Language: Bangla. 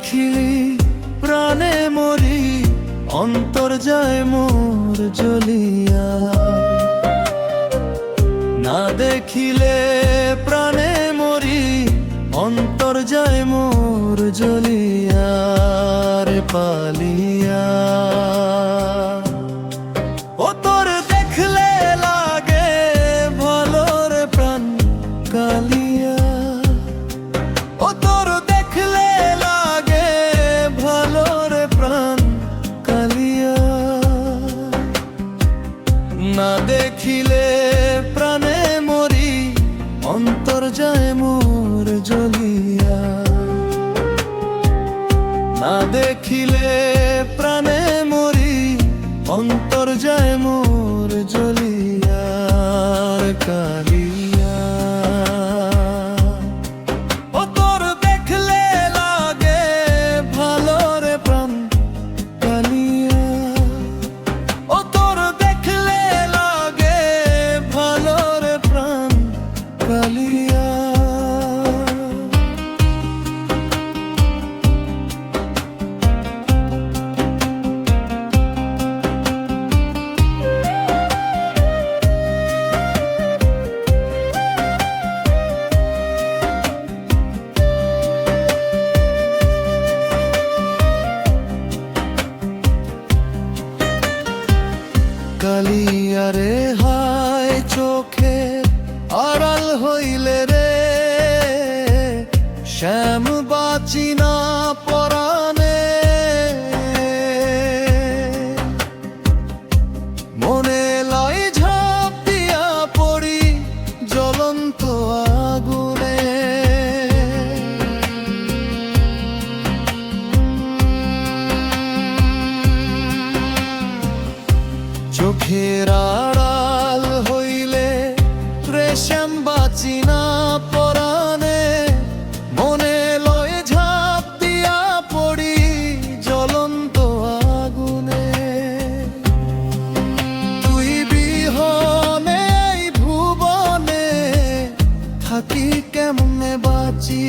দেখিলি প্রাণে মরি, অন্তর যায় মোর জ্বলিয়া। না দেখিলে প্রাণে মরি, অন্তর যায় মোর জ্বলিয়া রে পালিয়া। ও তোর দেখলে লাগে ভালো রে প্রাণ কালিয়া। ও তোর দেখলে লাগে ভালো রে প্রাণ কালিয়া। না দেখিলে প্রাণে মরি, অন্তর যায় মোর জ্বলিয়া। না দেখিলে প্রাণে মরি, অন্তর যায় মোর জ্বলিয়া কালিয়া। ও তোর দেখলে লাগে ভালো রে প্রাণ কালিয়া। ও তোর দেখলে লাগে ভালো রে প্রাণ কালিয়া। কালিয়া রে হায় চোখে আড়াল হইলে রে, শ্যাম বাঁচি না পরাণে। মনে লাই ঝাঁপ দিয়া পড়ি জ্বলন্ত আগুনে। চোখের আড়াল হইলে রেশম বাঁচি না পরাণে। মনে লয় ঝাঁপ দিয়া পড়ি জ্বলন্ত আগুনে। তুই বিহনে এই ভুবনে থাকি কেমনে বাঁচি।